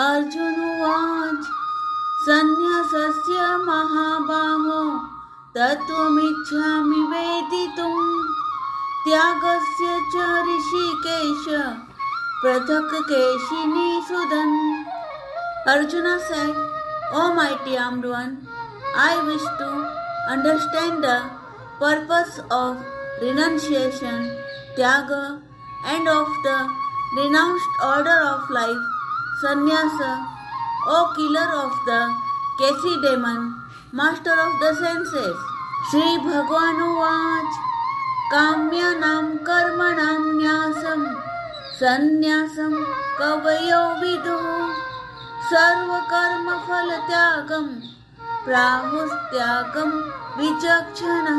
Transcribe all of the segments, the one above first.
अर्जुनोवाच सन्न्यासस्य महाबाहो तत्त्वमिच्छामि वेदितुम् त्यागस्य च ऋषिकेश पृथक् केशिनिषूदन्. Arjuna said, O mighty armed one, I wish to understand the purpose of renunciation, tyaga, and of the renounced order of life, sannyasa, O killer of the Keshi demon, master of the senses. Shri Bhagwan Uvach Kamyanam Karmanam Nyasam Sannyasam Kavayo Viduh Sarva Karma Phala Tyagam Prahustyagam Vichakshana.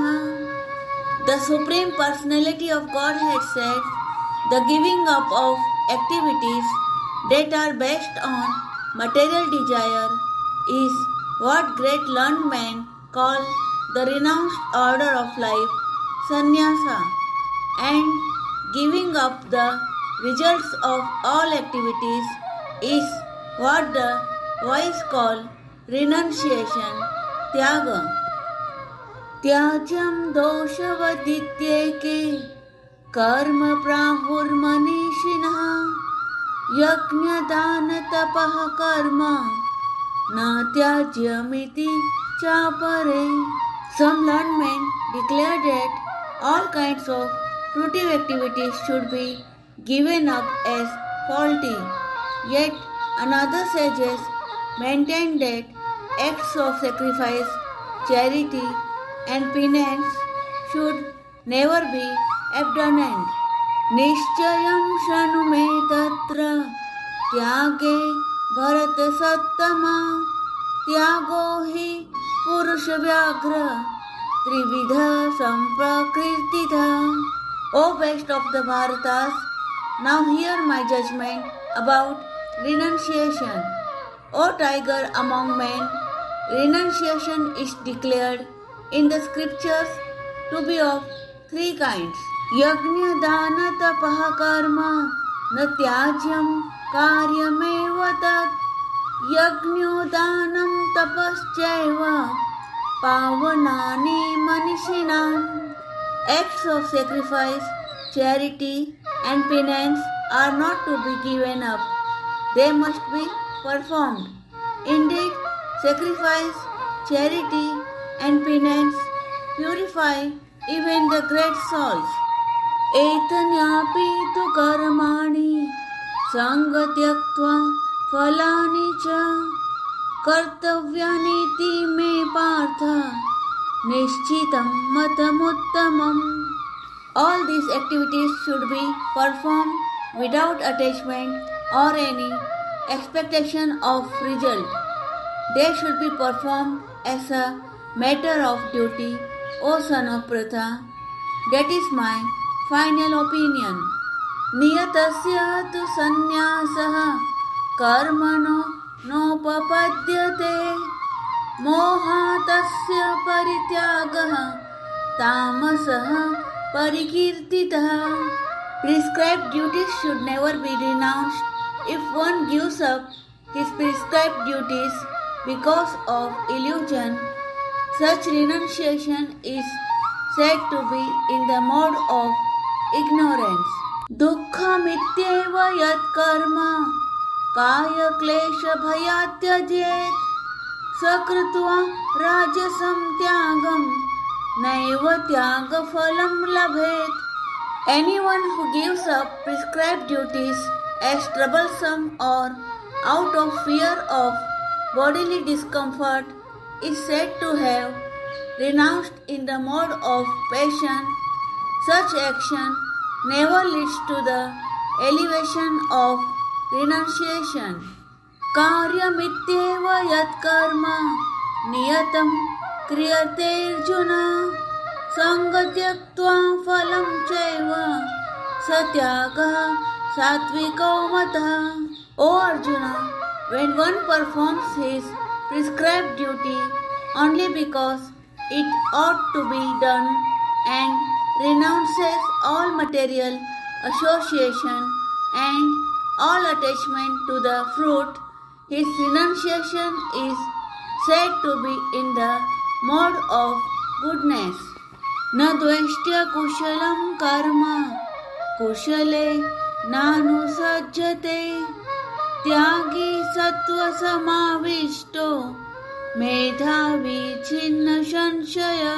The Supreme Personality of Godhead said, the giving up of activities that are based on material desire is what great learned men call the renounced order of life, sannyasa, and giving up the results of all activities is what the wise call renunciation, tyaga. Tyajam doshavadyeke karma prahurmanishinaha yajna dana tapaha karma na tyajyamiti chapare. Some learned men declare that all kinds of fruitive activities should be given up as faulty. Yet another sages maintain that acts of sacrifice, charity, and penance should never be abandoned. Nishchayam shanu me tatra tyage bharat sattama tyago hi purusha vyagra trividha samprakrititha. O best of the Bharatas, now hear my judgment about renunciation. O tiger among men, renunciation is declared in the scriptures to be of three kinds. Yajna dana tapaha karma na tyajyam karyameva tat yajnyo danam tapaschaiva pavanani manishinam. Acts of sacrifice, charity, and penance are not to be given up. They must be performed. Indeed, sacrifice, charity, and penance purify even the great souls. Etanyapi tu karmani sangatyaktva phalani cha kartavyaniti me partha nishchitam matamuttamam. All these activities should be performed without attachment or any expectation of result. They should be performed as a matter of duty, O son of Pratha. That is my final opinion. Niyatasya tu sannyasah karmano nopapadyate mohatasya parityagah tamasah parikirtitah. Prescribed duties should never be renounced. If one gives up his prescribed duties because of illusion, such renunciation is said to be in the mode of ignorance. Dukkha-mityeva yat karma kaya klesha bhayatyajet sakrutva rajasam tyagam naiva tyaga phalam labhet. Anyone who gives up prescribed duties as troublesome or out of fear of bodily discomfort is said to have renounced in the mode of passion. Such action never leads to the elevation of renunciation. Karyamityeva yat karma niyatam kriyate arjuna sangatyaktva phalam chaiva satyaga satviko matah. O Arjuna, when one performs his prescribed duty only because it ought to be done and renounces all material association and all attachment to the fruit, His renunciation is said to be in the mode of goodness. Na dveshtya kushalam karma kushale nanusajjate tyagi sattva samavishto medhavi chinna sanshaya.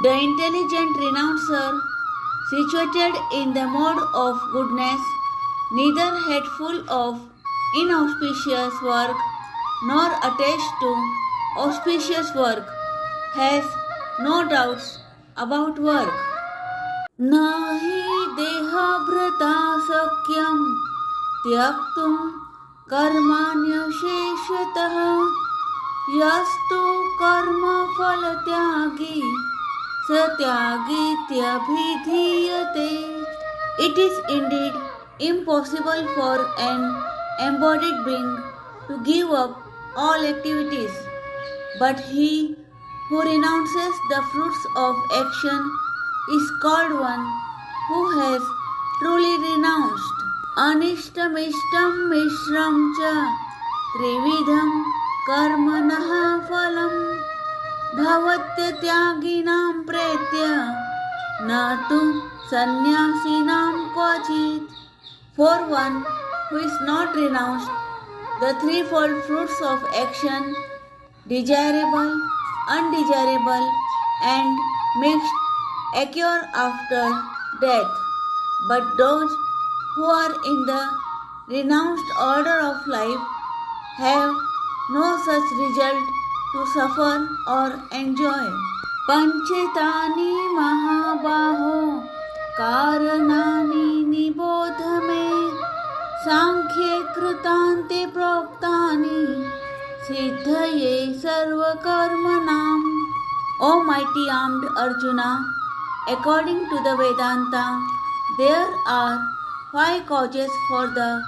The intelligent renouncer, situated in the mode of goodness, neither hateful of inauspicious work nor attached to auspicious work, has no doubts about work. Nahi dehabhrata sakyam tyaktum karmanyasheshatah yastu karma phalatyagi satyagityabhidhiyate. It is indeed impossible for an embodied being to give up all activities, but he who renounces the fruits of action is called one who has truly renounced. Anishtamishtam mishram cha trividham karmanaha phalam bhavatya tyaginam pretya na tu sannyasinam kvachit. For one who is not renounced the threefold fruits of action, desirable, undesirable, and mixed, occur after death. But those who are in the renounced order of life have no such result to suffer or enjoy. Panchetani mahabaho karanani nibodha me सांख्ये कृतान्ते प्रोक्तानि सिद्धये सर्वकर्मणाम्. O mighty armed Arjuna, according to the Vedanta, there are 5 causes for the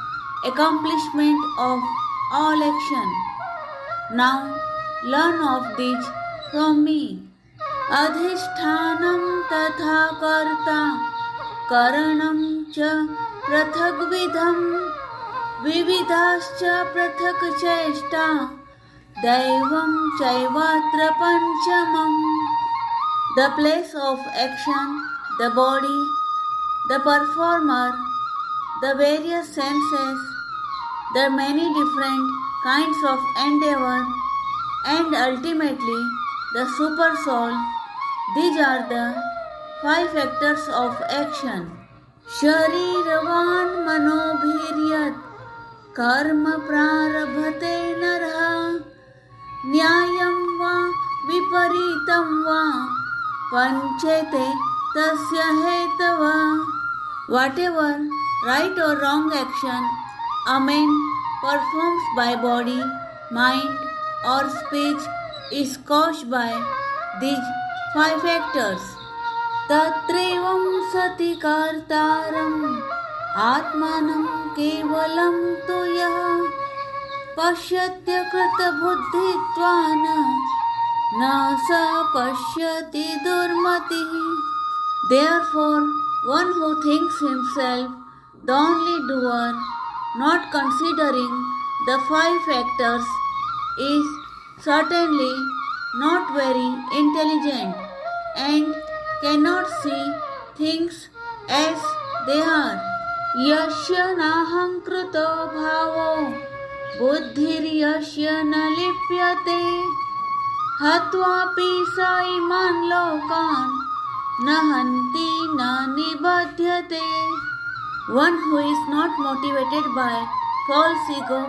accomplishment of all action. Now learn of these from me. Adhishthanam tatha karta karanam cha पृथग्विधं विविधाश्च पृथक् चेष्टा दैवं चैवात्र पंचमम्. The place of action, the body, the performer, the various senses, the many different kinds of endeavor, and ultimately the super soul. These are the 5 factors of action. शरीरवान मनोभिर्यत् कर्म प्रारभते नरः न्यायं वा विपरीतं वा पंचेते तस्य हेतवा. Whatever right or wrong action a man performs by body, mind or speech is caused by these 5 factors. तत्रैवं सति कर्तारम् आत्मानं केवलं तु यः पश्यत्य कृतबुद्धित्वान् न स पश्यति दुर्मतिः. Therefore, one who thinks himself the only doer, not considering the 5 factors, is certainly not very intelligent and cannot see things as they are. Yasya naham kruto bhavo buddhiryasya na lipyate hatvapi sa iman lokan nahanti na nibadhyate. One who is not motivated by false ego,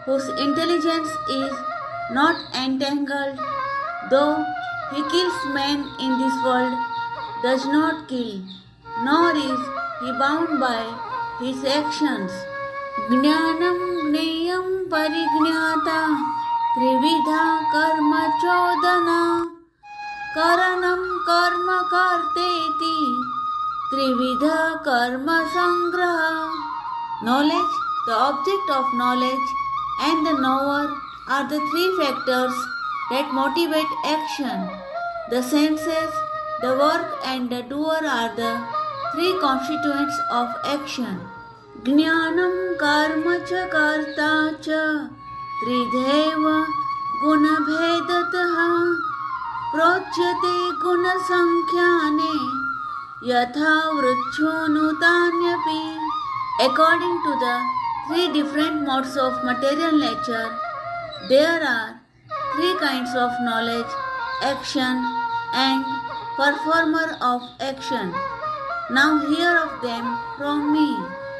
whose intelligence is not entangled, though he kills men in this world, does not kill, nor is he bound by his actions. Jnanam gneyam parignyata trividha karma chodana karanam karma karteti trividha karma sangraha. Knowledge, the object of knowledge, and the knower are the 3 factors that motivate action. The senses, the work and the doer are the 3 constituents of action. Jnanam karma cha karta cha त्रिधैव गुणभेदतः प्रोच्यते गुणसंख्याने यथा वृक्षोऽनुतान्यपि. According to the three different modes of material nature, there are three kinds of knowledge: action and performer of action. Now hear of them from me.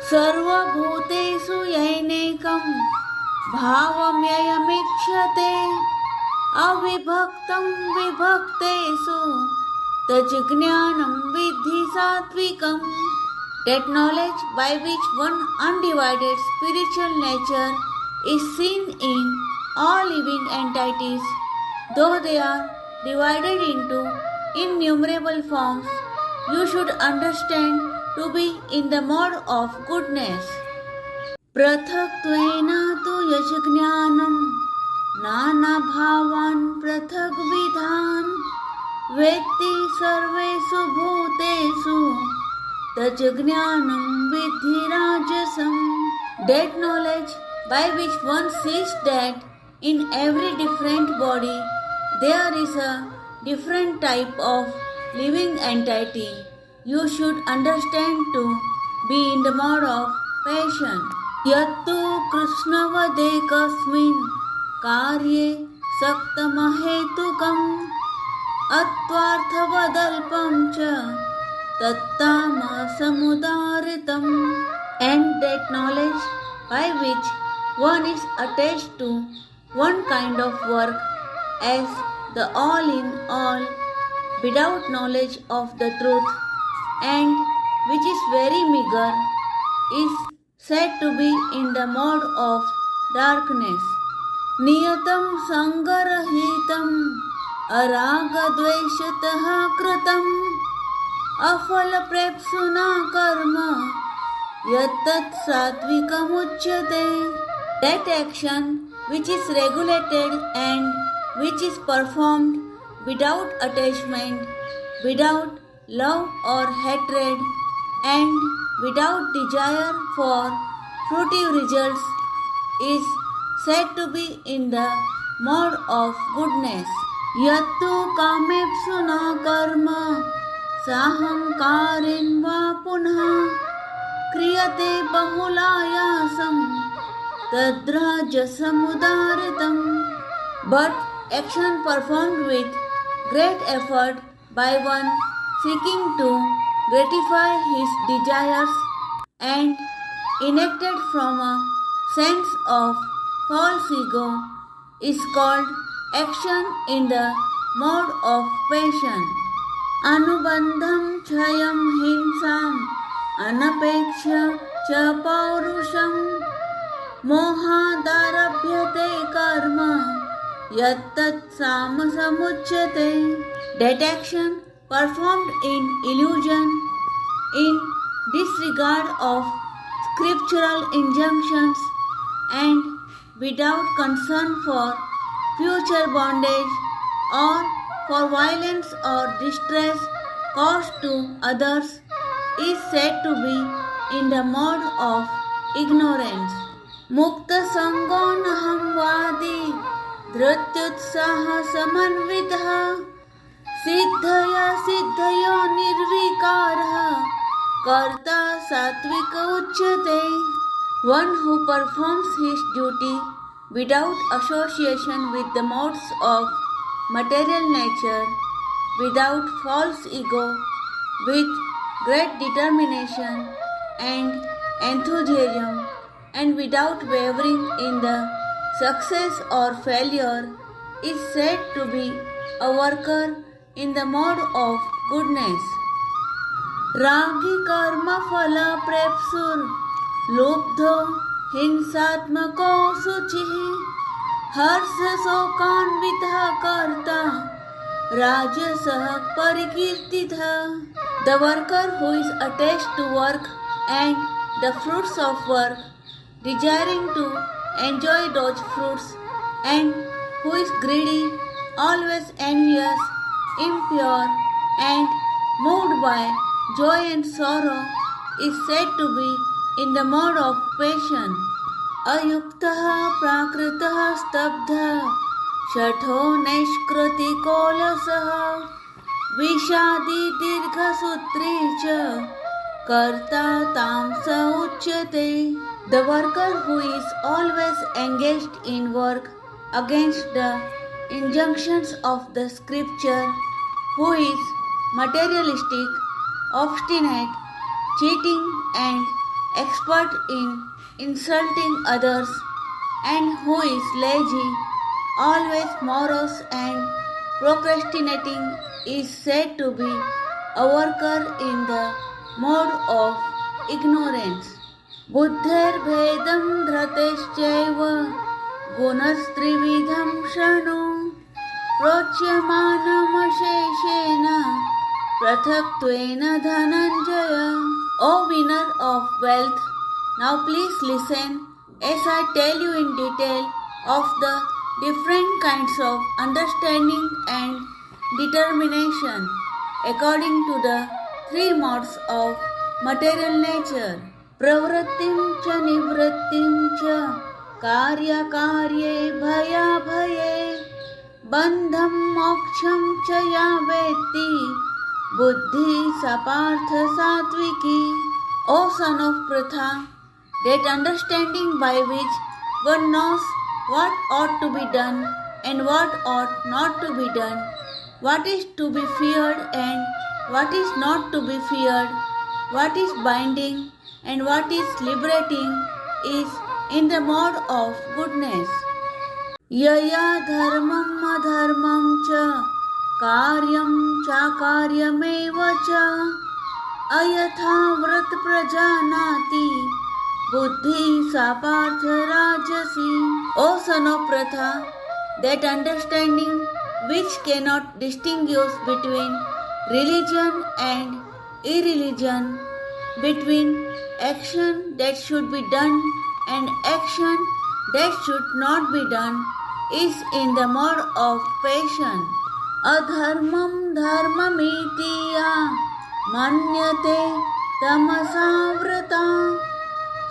सर्वभूतेषु यैनेकं भावमयमीक्षते अविभक्तं विभक्तेषु तज्ज्ञानं विद्धि सात्विकम्. That knowledge by which one undivided spiritual nature is seen in all living entities, though they are divided into innumerable forms, you should understand to be in the mode of goodness. पृथक्त्वेन तु यज्ञानं नानाभावान् पृथग्विधान् वेत्ति सर्वेषु भूतेषु तज्ज्ञानं विद्धि राजसम्. That knowledge by which one sees that in every different body there is a different type of living entity, you should understand to be in the mode of passion. यत्तु कृष्णवदेकस्मिन् कार्ये सक्तमहेतुकम् अत्वार्थवदल्पं च तत्तामसमुदारितम्. And that knowledge by which one is attached to one kind of work as the all in all, without knowledge of the truth, and which is very meager, is said to be in the mode of darkness. Niyatam sangarahitam aragadveshatah kritam afalaprepsuna karma yattat sattvikamujyate. That action which is regulated and which is performed without attachment, without love or hatred, and without desire for fruitive results, is said to be in the mode of goodness. Yattu kamepsu na karma sahankarin va punha kriyate bahulayasam tadrajasamudaritam. But action performed with great effort by one seeking to gratify his desires and enacted from a sense of false ego is called action in the mode of passion. Anubandham chayam hinsam anapeksha cha paurusham mohadarabhyate karma yattat samasamuchyate. That action performed in illusion, in disregard of scriptural injunctions, and without concern for future bondage or for violence or distress caused to others, is said to be in the mode of ignorance. Mukta sango naham vadi dhrityutsaha samanvitha Siddhaya सिद्धयो निर्विकारः कर्ता सात्विक उच्यते. One who performs his duty without association with the modes of material nature, without false ego, with great determination and enthusiasm, and without wavering in the success or failure, is said to be a worker in the mode of goodness. Ragi karma phala prepsur lubdho hinsatmako suchihi harsha sokanvitha karta rajasah parikirtitha. The worker who is attached to work and the fruits of work, desiring to enjoy those fruits, and who is greedy, always envious, impure, and moved by joy and sorrow, is said to be in the mode of passion. अयुक्तः प्राकृतः स्तब्धः शठो नैष्कृतिकोलसः विषादी दीर्घसूत्री च कर्ता तामस उच्यते. The worker who is always engaged in work against the injunctions of the scripture, who is materialistic, obstinate, cheating and expert in insulting others, and who is lazy, always morose and procrastinating, is said to be a worker in the mode of ignorance. बुद्धेर्भेदं धृतेश्चैव गुणस्त्रिविधं शृणु प्रोच्यमानमशेषेण पृथक्त्वेन Dhananjay. O winner of wealth, now please listen as I tell you in detail of the different kinds of understanding and determination according to the three modes of material nature. प्रवृत्तिं च निवृत्तिं च कार्यकार्ये भयाभये बन्धं मोक्षं च या वेत्ति बुद्धि सा पार्थ सात्विकी. O son of Pritha, that understanding by which one knows what ought to be done and what ought not to be done, what is to be feared and what is not to be feared, what is binding and what is liberating, is in the mode of goodness. Yaya dharmam adharmam cha karyam chakaryameva cha ayatha vrat prajanati buddhi sa partha rajasi. O son of Pratha, that understanding which cannot distinguish between religion and irreligion, between action that should be done and action that should not be done, is in the mode of passion. Adharmam dharmamitiya manyate tamasavrata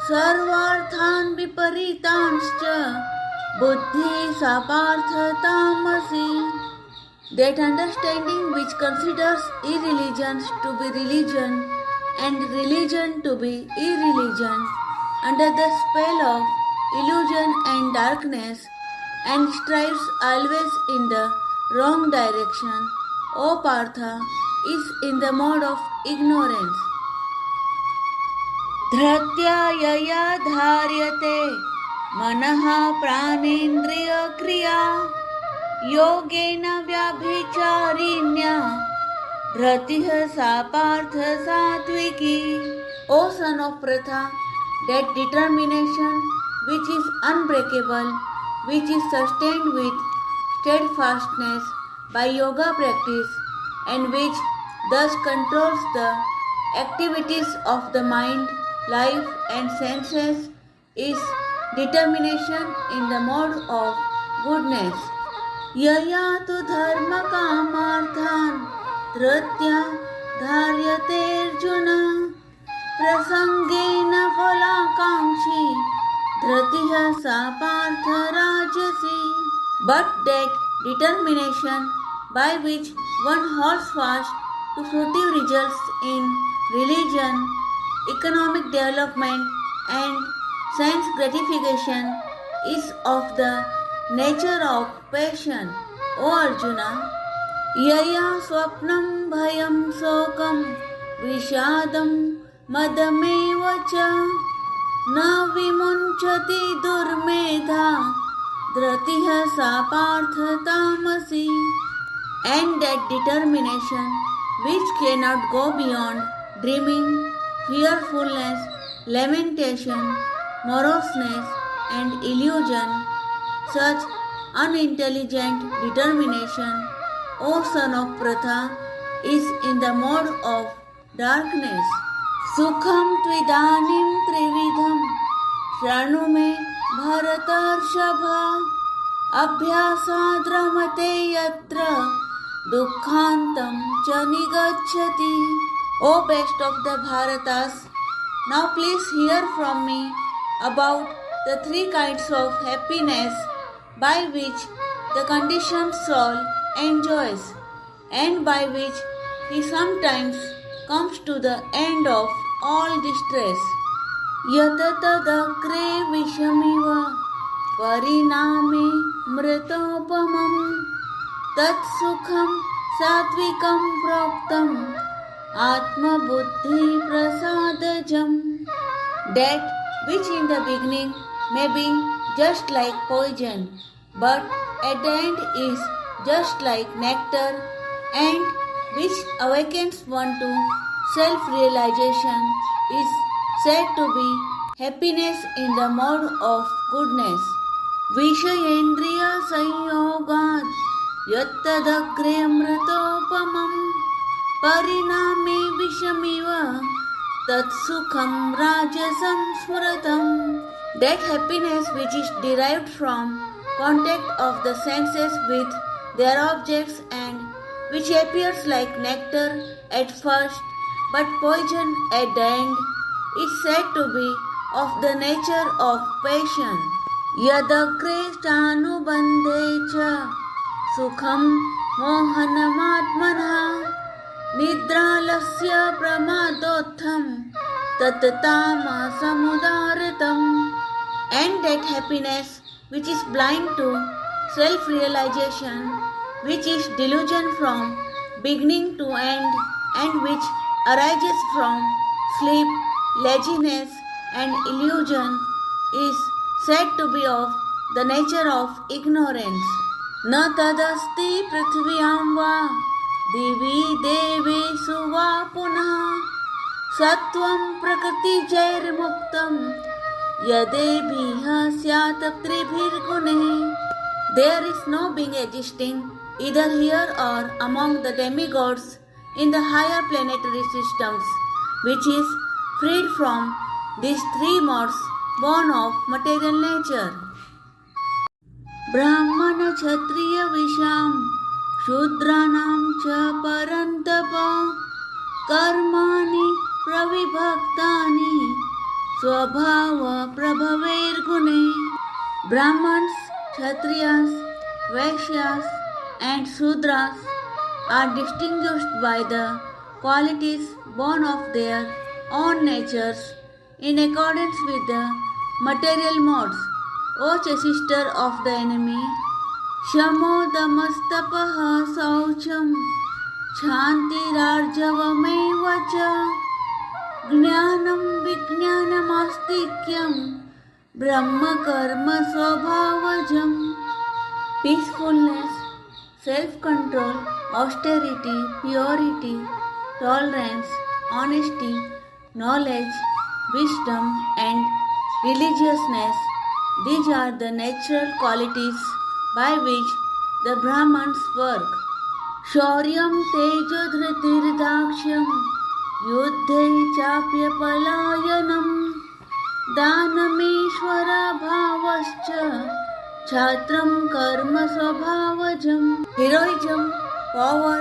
sarvarthan viparitanscha buddhi sa partha tamasi. That understanding which considers irreligion to be religion and religion to be irreligion, under the spell of illusion and darkness, and strives always in the wrong direction, O Partha, is in the mode of ignorance. Dhratya yaya dharyate manaha pranendriya kriya yogena vyabhicharinya Dhratiha sa partha satviki. O son of Pratha, that determination which is unbreakable, which is sustained with steadfastness by yoga practice, and which thus controls the activities of the mind, life and senses, is determination in the mode of goodness. Yaya tu dharma kamarthan धृत्या धार्यते अर्जुन प्रसंगेन फलाकांक्षी धृतिः सा पार्थ राजसी. But that determination by which one holds fast to fruitive results in religion, economic development and sense gratification is of the nature of passion. O Arjuna, यया स्वप्नं भयं शोकं विषादं मदमेव च न विमुञ्चति दुर्मेधा धृतिः सा पार्थ तामसी. And that determination which cannot go beyond dreaming, fearfulness, lamentation, moroseness and illusion, such unintelligent determination, O son of Pratha, is in the mode of darkness. Sukham tvidanim trividham shranu me bharatarshava abhyasad ramate yatra dukkhantam cha nigacchati. O best of the Bharatas, now please hear from me about the three kinds of happiness by which the conditioned soul enjoys and by which he sometimes comes to the end of all distress. Yatatadakre vishamiva pariname mritopamam tat sukham satvikam proktam atma buddhi prasadajam. That which in the beginning may be just like poison, but at the end is just like nectar, and which awakens one to self-realization is said to be happiness in the mode of goodness. Vishayendriya sanyogat yattadagre amritopamam pariname vishamiva tat sukham rajasam smratam. That happiness which is derived from contact of the senses with their objects and which appears like nectar at first but poison at the end is said to be of the nature of passion. Yadakre stanubandhe cha sukham mohanamatmanha nidralasya pramadotham tatatama samudaratam. And that happiness which is blind to self-realization, which is delusion from beginning to end, and which arises from sleep, laziness and illusion, is said to be of the nature of ignorance. Na tadasti prithvyam va divi devesu va punah sattvam prakriti jair muktam yadebhiha syat tribhir gune. There is no being existing either here or among the demigods in the higher planetary systems which is freed from these three modes born of material nature. Brahmana kshatriya visham shudranam cha parantapa karmani pravibhaktani swabhava prabhaver gune. Brahmans, Kshatriyas, Vaishyas and Shudras are distinguished by the qualities born of their own natures in accordance with the material modes. O sister of the enemy, Shamodamastapaha saucham Chantirarjavameva cha Jnanam vijnanamastikhyam Brahma karma swabhavajam. Peacefulness, self-control, austerity, purity, tolerance, honesty, knowledge, wisdom and religiousness, these are the natural qualities by which the Brahmans work. Shauryam tejo dhritirdakshyam yuddhe chapya palayanam Danameshwara bhavascha Chatram karma swabhavajam. Heroism, power,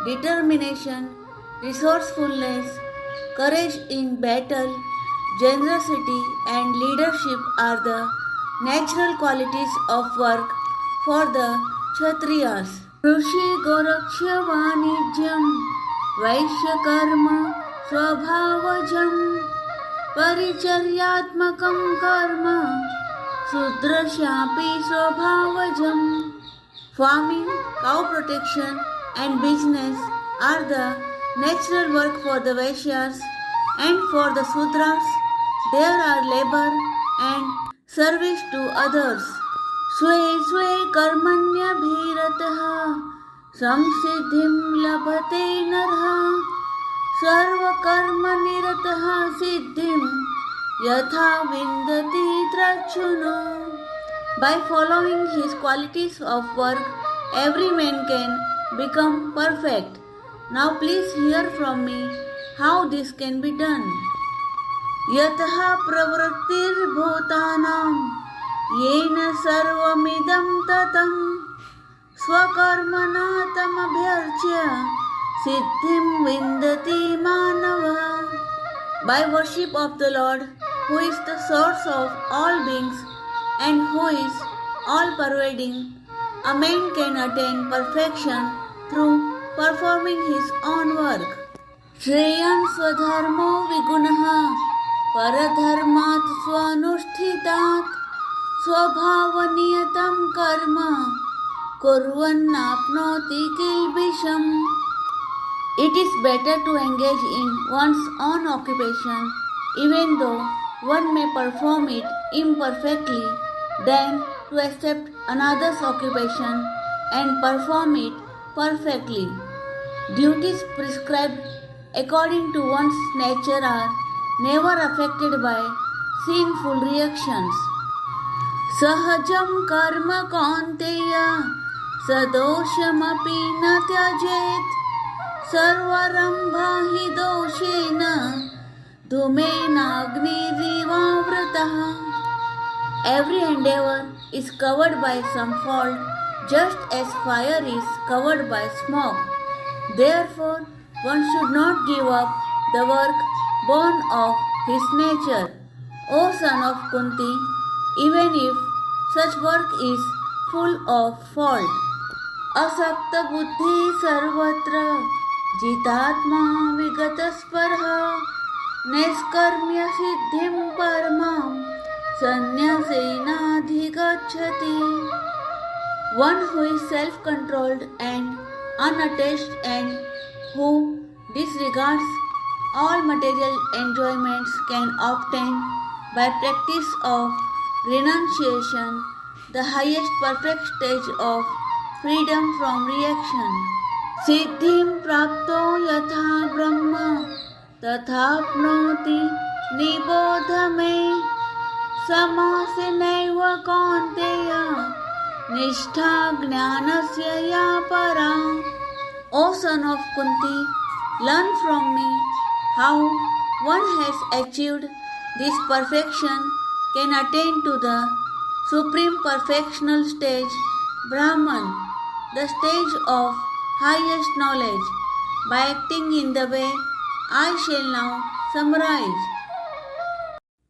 determination, resourcefulness, courage in battle, generosity and leadership are the natural qualities of work for the Kshatriyas. Krushi goraksha vanijyam Vaishya karma swabhavajam Paricharyatmakam karma Sudrashapi swabhavajam. Farming, cow protection and business are the natural work for the Vaishyas, and for the Sudras there are labor and service to others. Swe swe karmanya bhirataha samsiddhim labhate narha sarva karma nirataha siddhim yatha vindati trachuno. By following his qualities of work, every man can become perfect. Now please hear from me how this can be done. Yatha pravrattir bhutanam yena sarvamidam tatam swakarmana tamabhyarchya siddhim vindati manava. By worship of the Lord, who is the source of all beings and who is all-pervading, a man can attain perfection through performing his own work. Shreyan swadharmo vigunaha paradharmat swanushtitat swabhavaniyatam karma kurvannapnoti kilbisham. It is better to engage in one's own occupation, even though one may perform it imperfectly, than to accept another's occupation and perform it perfectly. Duties prescribed according to one's nature are never affected by sinful reactions. Sahajam karma kaunteya sadoshamapi na tyajet sarvarambha hi doshena dhumenagniririvavratah. Every endeavor is covered by some fault, just as fire is covered by smoke. Therefore, one should not give up the work born of his nature. O son of Kunti, even if such work is full of fault. Asakta buddhi sarvatra jitatma vigatasparha neskarmya siddhim paramam sanyasenadhigacchati. One who is self-controlled and unattached and who disregards all material enjoyments can obtain by practice of renunciation the highest perfect stage of freedom from reaction. Siddhim prapto yatha brahma tathapnoti nibodhame samasenaiva kaunteya nishtha jnanasya ya param. O son of Kunti, learn from me how one has achieved this perfection can attain to the supreme perfectional stage, Brahman, the stage of highest knowledge, by acting in the way I shall now summarize.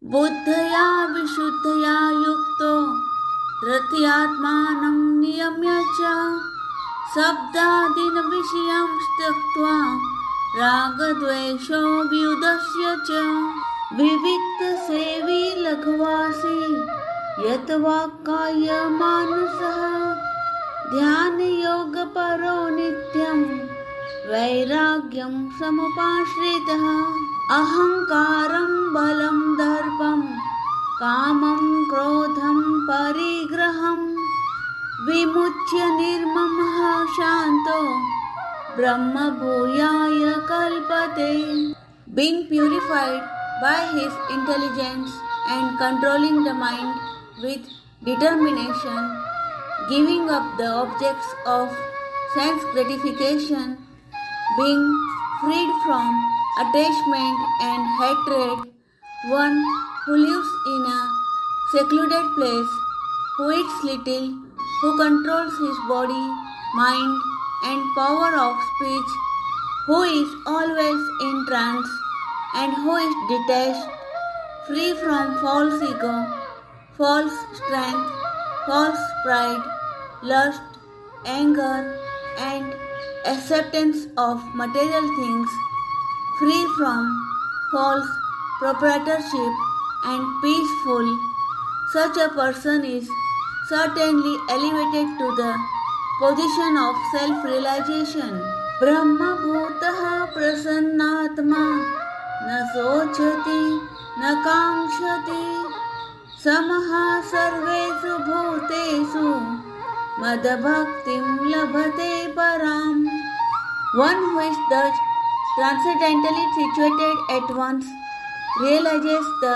Buddhaya vishuddhaya yukto ratyatmanam niyamya cha sabdadin vishayam stakva ragadvesho vyudasya cha vivikta sevi laghvasi yatvakaya manasah dhyana yoga paro nityam vairagyam samupashritah ahankaram balam darpam kamam krodham parigraham vimuchya nirmamah shanto brahma bhuyaya kalpate. Being purified by his intelligence and controlling the mind with determination, giving up the objects of sense gratification, being freed from attachment and hatred, one who lives in a secluded place, who eats little, who controls his body, mind, and power of speech, who is always in trance, and who is detached, free from false ego, false strength, false pride, lust, anger, and acceptance of material things, free from false proprietorship and peaceful. Such a person is certainly elevated to the position of self-realization. Brahma bhutaha prasannatma na sochati na kamshati samaha sarvesu bhutesu madbhaktim labhate param. One who is thus transcendentally situated at once realizes the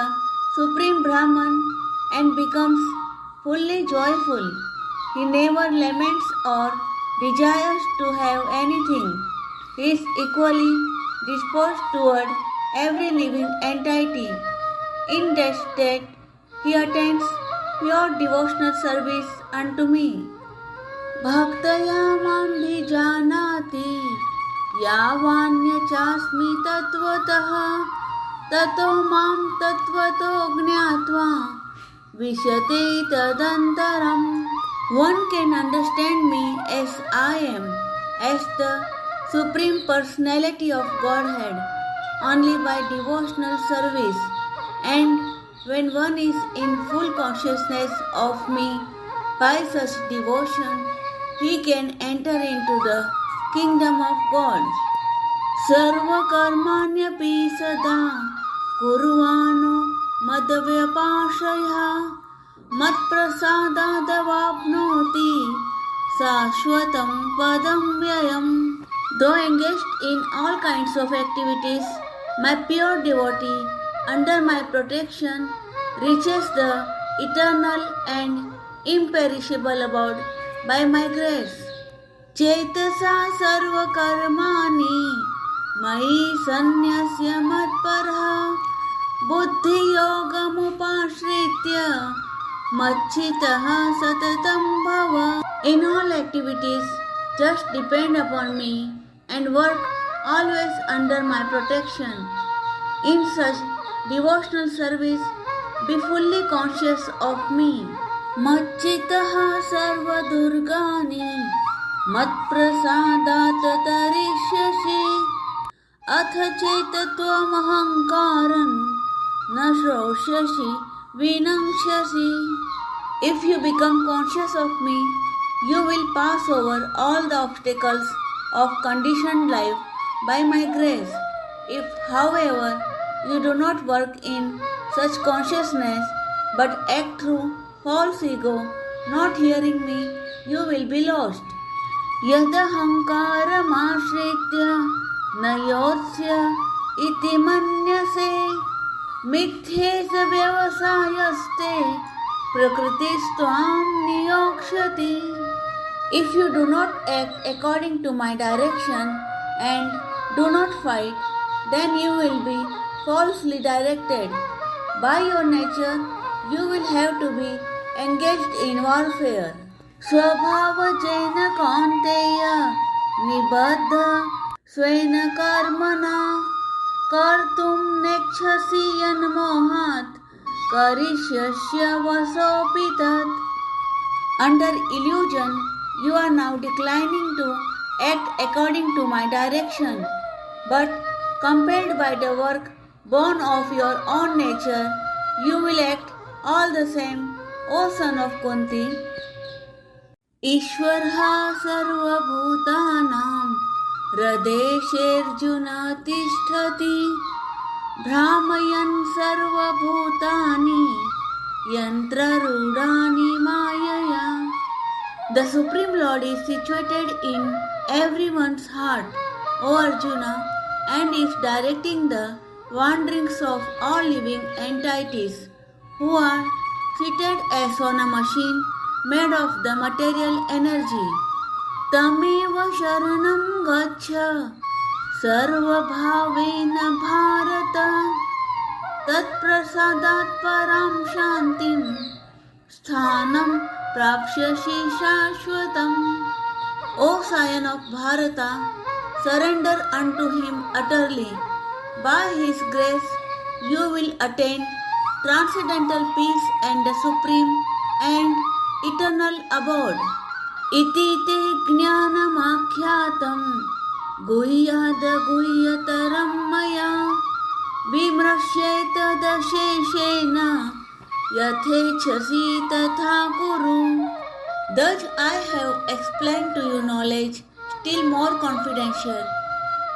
Supreme Brahman and becomes fully joyful. He never laments or desires to have anything. He is equally disposed toward every living entity. In that state, he attains pure devotional service unto me. Bhaktaya mam bhijanati yavanya chasmi tatvatah ततो मां तत्त्वतो ज्ञात्वा विशते तदन्तरम्. One can understand me as I am, as the Supreme Personality of Godhead, only by devotional service, and when one is in full consciousness of me by such devotion, he can enter into the kingdom of God. Sarva karmanyapi sada kurvano madvyapashaya mat prasadadavapnoti sashvatam padam vyayam. Though engaged in all kinds of activities, my pure devotee under my protection reaches the eternal and imperishable abode by my grace. Chetasa sarva karmani mai sanyasya matparha buddhi yogamupashritya machitaha satatam bhava. In all activities, just depend upon me and work always under my protection. In such devotional service, be fully conscious of me. Machitaha sarva durgani matprasadat tarishyasi atha chetatvam ahankaran na shroshyasi vinamshyasi. If you become conscious of me, you will pass over all the obstacles of conditioned life by my grace. If, however, you do not work in such consciousness but act through false ego, not hearing me, you will be lost. Yadahankaramashritya nayotsya iti manyase mithyesa vyavasayaste prakritistvam niyokshati. If you do not act according to my direction and do not fight, then you will be falsely directed. By your nature, you will have to be engaged in warfare. Swabhavajena kaunteya nibaddha svena karmana kartum nekshasi yanmohat karishyasya vasopitat. Under illusion, you are now declining to act according to my direction, but compelled by the work born of your own nature, you will act all the same, O son of Kunti. Ishwarha sarva bhutanam hridesherjuna tisthati bhramayan sarva bhutani yantra rudani mayaya. The Supreme Lord is situated in everyone's heart, O Arjuna, and is directing the wanderings of all living entities who are seated as on a machine made of the material energy. Tameva sharanam gaccha sarva bhavena bharata tat prasadat param shantim sthanam prapsyashi shashvatam. O scion of Bharata, surrender unto him utterly. By his grace, you will attain transcendental peace and the supreme and eternal abode. Iti te jnanamakyatam guhyada guhyataram maya vimrashyeta dasheshena yathechasi tatha kuru. Thus I have explained to you knowledge still more confidential.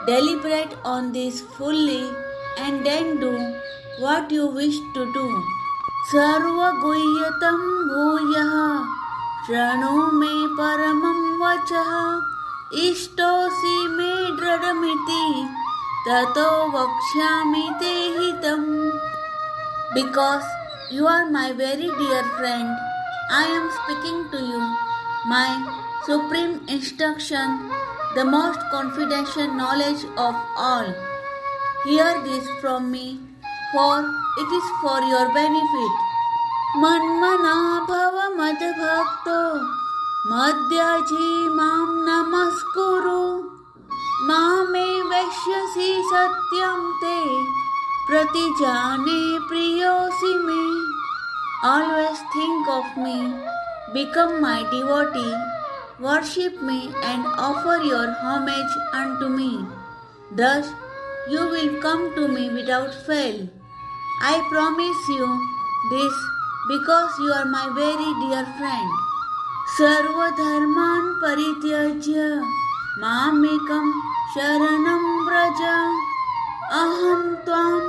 Deliberate on this fully and then do what you wish to do. Sarva guhyatam bhuyah shranu me paramam vachah ishtosi me dradamiti tato vakshyami te hitam. Because you are my very dear friend, I am speaking to you my supreme instruction, the most confidential knowledge of all. Hear this from me, for it is for your benefit. Manmana bhava madbhakto madhyaji mam namaskuru mame veshyasi satyam te pratijane priyosi me. Always think of me, become my devotee, worship me and offer your homage unto me. Thus you will come to me without fail. I promise you this because you are my very dear friend. सर्वधर्मान् परित्यज्य मामेकं शरणं व्रज अहं त्वां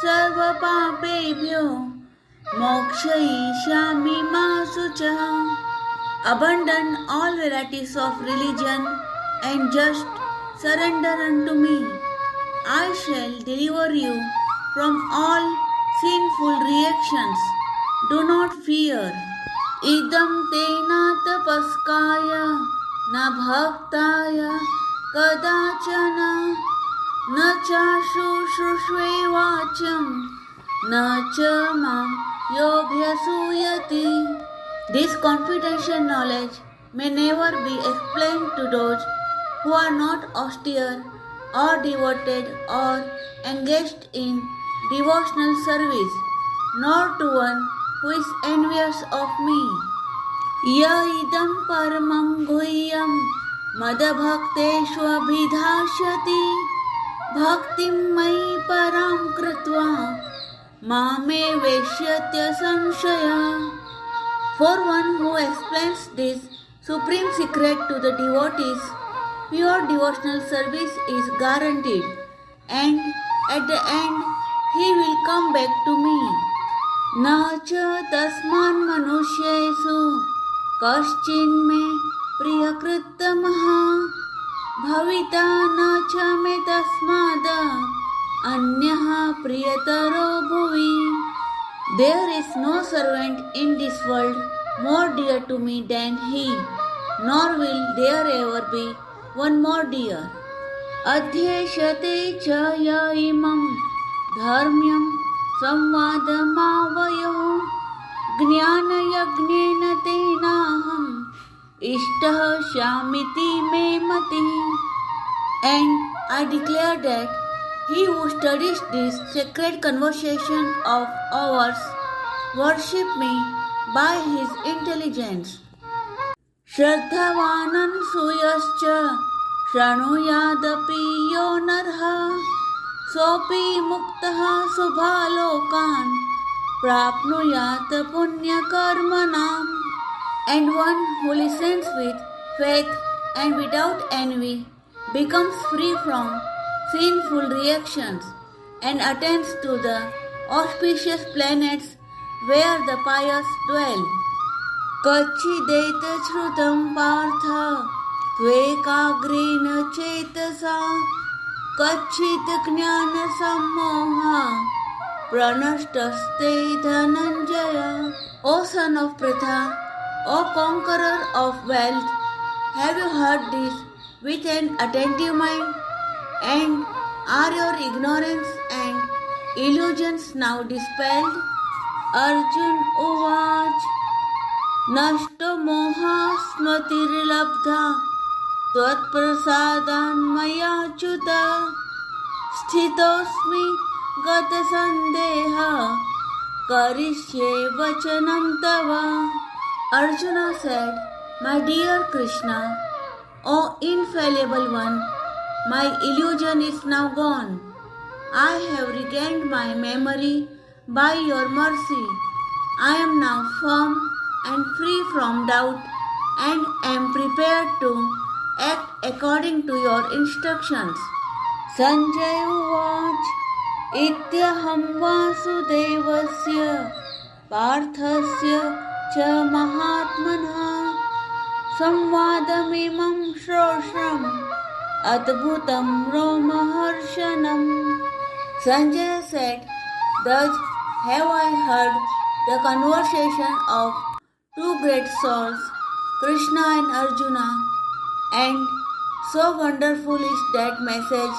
सर्वपापेभ्यो मोक्षयिष्यामि मा शुचः. Abandon all varieties of religion and just surrender unto me. I shall deliver you from all sinful reactions. Do not fear. Idam tena tapaskaya na bhaktaya kadachana na cha shushve vacham na cha mam yobhyasuyati. This confidential knowledge may never be explained to those who are not austere or devoted or engaged in devotional service, nor to one who is envious of me. Ya idam paramam guhyam madabhakteshu abhidhashyati bhaktim mai param kritva mame veshyatya sanshaya. For one who explains this supreme secret to the devotees, pure devotional service is guaranteed, and at the end he will come back to me. Na cha tasman manushyesu kaschin me priyakritamaha bhavita na cha me tasmada anyaha priyataro bhuvi. There is no servant in this world more dear to me than he, nor will there ever be one more dear. Adhyay cha ya imam dharmyam samvadamavayo jnana yagnena tenaham ishtah shamiti me mati. And I declare that he who studies this sacred conversation of ours worship me by his intelligence. Shraddhavanan suyascha shranuyadapi yo narha sopi muktaha subhalokan prapnuyat punya karmanam. And one who listens with faith and without envy becomes free from sinful reactions and attains to the auspicious planets where the pious dwell. Kachideta shrutam partha tvekagrena chetasa kachit jnana sammoha pranashtaste dhananjaya. O son of Pritha, O conqueror of wealth, have you heard this with an attentive mind? And are your ignorance and illusions now dispelled? Arjun Uvach Nashto Moha Smatirlabdha Tvat Prasadan Maya Chuta Sthitosmi Gata Sandeha Karishye Vachanam Tava. Arjuna said, My dear Krishna, O infallible one, my illusion is now gone. I have regained my memory by your mercy. I am now firm and free from doubt and am prepared to act according to your instructions. Sanjay Uvach Ityaham Vasudevasya Parthasya cha Mahatmanha Samvadamimam Shroshram Adbhutam Romaharshanam. Sanjaya said, Thus have I heard the conversation of two great souls, Krishna and Arjuna, and so wonderful is that message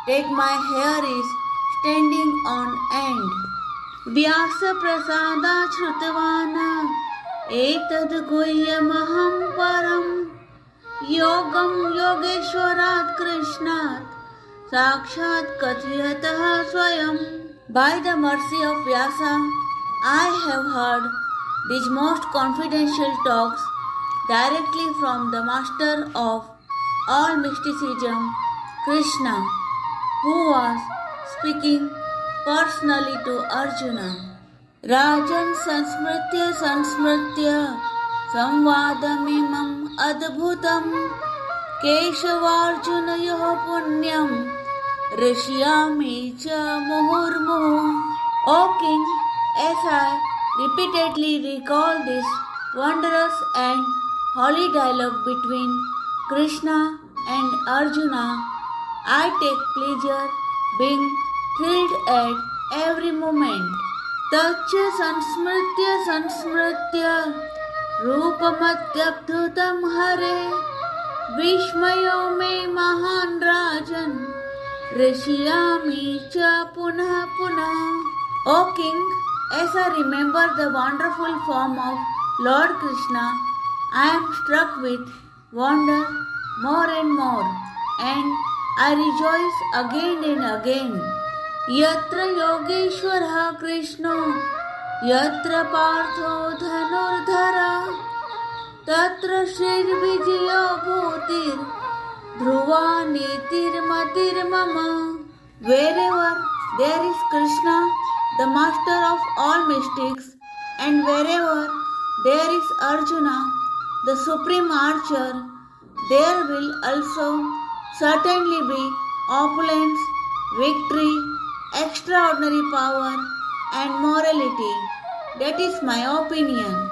that my hair is standing on end. Vyasa prasada shrutavana etad guhyamaham param yogam yogeshwarat krishnat sakshat kathiyatah swayam. By the mercy of Vyasa, I have heard these most confidential talks directly from the master of all mysticism, Krishna, who was speaking personally to Arjuna. Rajan sansmritya samvadamimam adbhutam keshavarjunayoh punyam rishyami cha muhurmuhu. O King, as I repeatedly recall this wondrous and holy dialogue between Krishna and Arjuna, I take pleasure being thrilled at every moment. Tacha sansmritya रूपमत्यद्भुतं हरे विस्मयो मे महान राजन ऋषियामि च पुनः पुनः. O King, as I remember the wonderful form of Lord Krishna, I am struck with wonder more and more, and I rejoice again and again. Yatra yogeshwarah Krishno yatra partho dhanurdhara tatra shrirvijayo bhutir dhruva nitir matir mama. Wherever there is Krishna, the master of all mystics, and wherever there is Arjuna, the supreme archer, there will also certainly be opulence, victory, extraordinary power and morality. That is my opinion.